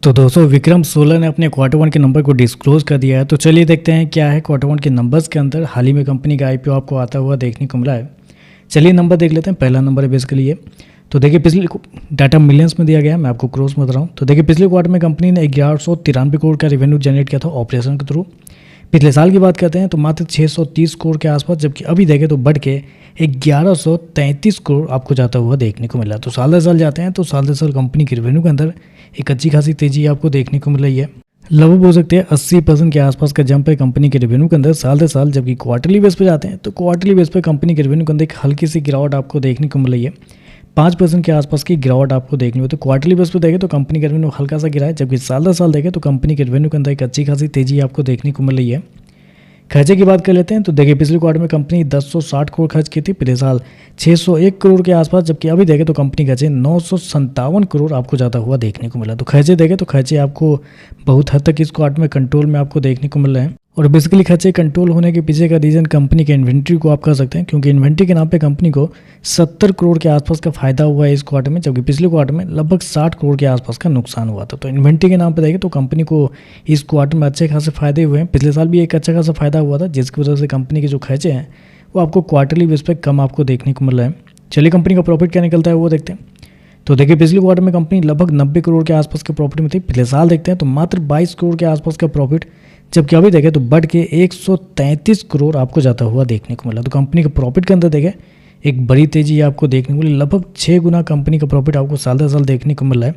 तो दोस्तों विक्रम सोलर ने अपने क्वार्टर वन के नंबर को डिस्क्लोज कर दिया है। तो चलिए देखते हैं क्या है क्वार्टर वन के नंबर्स के अंदर। हाल ही में कंपनी का आईपीओ आपको आता हुआ देखने को मिला है। चलिए नंबर देख लेते हैं। पहला नंबर है बेसिकली ये। तो देखिए पिछले डाटा मिलियंस में दिया गया है, मैं आपको क्रोस में बता रहा हूँ। तो देखिए पिछले क्वार्टर में कंपनी ने 1193 करोड़ का रेवेन्यू जनरेट किया था ऑपरेशन के थ्रू। पिछले साल की बात करते हैं तो मात्र 630 करोड़ के आसपास, जबकि अभी देखें तो बढ़ के 1133 करोड़ आपको जाता हुआ देखने को मिला। तो साल दर साल जाते हैं तो साल दर साल कंपनी की रेवेन्यू के अंदर एक अच्छी खासी तेजी आपको देखने को मिल रही है। लगभग बोल सकते हैं 80% के आसपास का जंप है कंपनी के रेवेन्यू के अंदर साल दर साल। जबकि क्वार्टरली बेस पे जाते हैं तो क्वार्टरली बेस पे कंपनी के रेवेन्यू के अंदर एक हल्की सी गिरावट आपको देखने को मिल रही है। 5% के आसपास की गिरावट आपको देखनी हो। तो क्वार्टरली बेस पे देखें तो कंपनी का रेवेन्यू हल्का सा गिरा है, जबकि साल दर साल देखें तो कंपनी के रेवेन्यू के अंदर एक अच्छी खासी तेजी आपको देखने को मिल रही है। खर्चे की बात कर लेते हैं तो देखिए पिछले क्वार्टर में कंपनी 1060 करोड़ खर्च की थी, पिछले साल 601 करोड़ के आसपास, जबकि अभी देखें तो कंपनी खर्चे 957 करोड़ आपको जाता हुआ देखने को मिला। तो खर्चे देखें तो खर्चे आपको बहुत हद तक इस क्वार्टर में कंट्रोल में आपको देखने को मिल रहे हैं। और बेसिकली खर्चे कंट्रोल होने के पीछे का रीज़न कंपनी के इन्वेंट्री को आप कह सकते हैं, क्योंकि इन्वेंट्री के नाम पे कंपनी को 70 करोड़ के आसपास का फायदा हुआ है इस क्वार्टर में, जबकि पिछले क्वार्टर में लगभग 60 करोड़ के आसपास का नुकसान हुआ था। तो इन्वेंट्री के नाम पे देखें तो कंपनी को इस क्वार्टर में अच्छे खासे फायदे हुए हैं। पिछले साल भी एक अच्छा खासा फायदा हुआ था, जिसकी वजह से कंपनी के जो खर्चे हैं वो आपको क्वार्टरली बेस पे कम आपको देखने को मिल रहा है। चलिए कंपनी का प्रॉफिट क्या निकलता है वो देखते हैं। तो देखिए पिछले क्वार्टर में कंपनी लगभग 90 करोड़ के आसपास के प्रॉफिट में थी। पिछले साल देखते हैं तो मात्र 22 करोड़ के आसपास का प्रॉफिट, जबकि अभी देखें तो बढ़ के 133 करोड़ आपको जाता हुआ देखने को मिला। तो कंपनी के प्रॉफिट के अंदर देखें एक बड़ी तेजी आपको देखने को मिली। लगभग 6 गुना कंपनी का प्रॉफिट आपको साल दर साल देखने को मिल रहा है।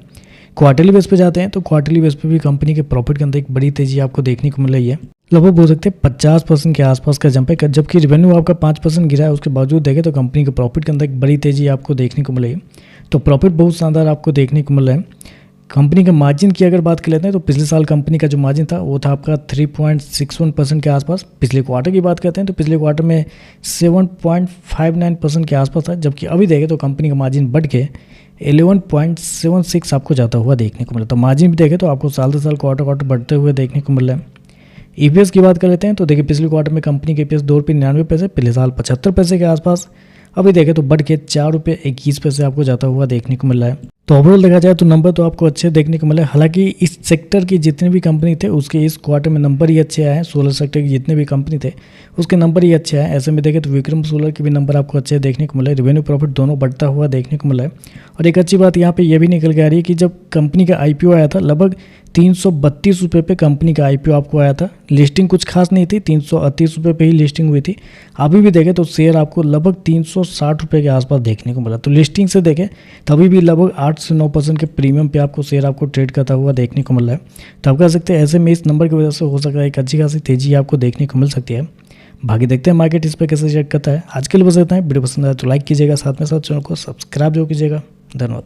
क्वार्टरली बेस पे जाते हैं तो क्वार्टरली बेस पे भी कंपनी के प्रॉफिट के अंदर एक बड़ी तेजी आपको देखने को मिल रही है। लगभग बोल सकते हैं 50% के आसपास का जंप है, जबकि रेवेन्यू आपका 5% गिरा है। उसके बावजूद देखें तो कंपनी के प्रॉफिट के अंदर एक बड़ी तेजी आपको देखने को मिल रही है। तो प्रॉफिट बहुत शानदार आपको देखने को मिल रहा है। कंपनी के मार्जिन की अगर बात कर लेते हैं तो पिछले साल कंपनी का जो मार्जिन था वो था आपका 3.61% के आसपास। पिछले क्वार्टर की बात करते हैं तो पिछले क्वार्टर में 7.59% के आसपास था, जबकि अभी देखें तो कंपनी का मार्जिन बढ़ के 11.76 आपको जाता हुआ देखने को मिला। तो मार्जिन भी देखें तो आपको साल दर साल क्वार्टर बढ़ते हुए देखने को मिल रहा है। ईपीएस की बात कर लेते हैं तो देखिए पिछले क्वार्टर में कंपनी के ईपीएस ₹2.99, पिछले साल 75 पैसे के आसपास, अभी देखें तो बढ़ के ₹4.21 आपको जाता हुआ देखने को मिल रहा है। तो ओवरऑल देखा जाए तो नंबर तो आपको अच्छे देखने को मिले। हालांकि इस सेक्टर की जितने भी कंपनी थे उसके इस क्वार्टर में नंबर ही अच्छे आए हैं। सोलर सेक्टर की जितने भी कंपनी थे उसके नंबर ही अच्छे आए। ऐसे में देखें तो विक्रम सोलर के भी नंबर आपको अच्छे देखने को मिले। रेवेन्यू प्रॉफिट दोनों बढ़ता हुआ देखने को मिला है। और एक अच्छी बात यहाँ पे ये भी निकल के आ रही है कि जब कंपनी का आईपीओ आया था लगभग 332 रुपये पे कंपनी का आईपीओ आपको आया था। लिस्टिंग कुछ खास नहीं थी, 338 रुपये पे ही लिस्टिंग हुई थी। अभी भी देखें तो शेयर आपको लगभग 360 रुपये के आसपास देखने को मिला। तो लिस्टिंग से देखें तभी भी लगभग 8 से 9% के प्रीमियम पे आपको शेयर आपको ट्रेड करता हुआ देखने को मिल रहा है। तो आप कह सकते हैं ऐसे में इस नंबर की वजह से हो सकता है एक अच्छी खासी तेजी आपको देखने को मिल सकती है। बाकी देखते हैं मार्केट इस पर कैसे रिएक्ट करता है। आज के लिए बस इतना है। वीडियो पसंद आया तो लाइक कीजिएगा, साथ में साथ चैनल को सब्सक्राइब जो कीजिएगा। धन्यवाद।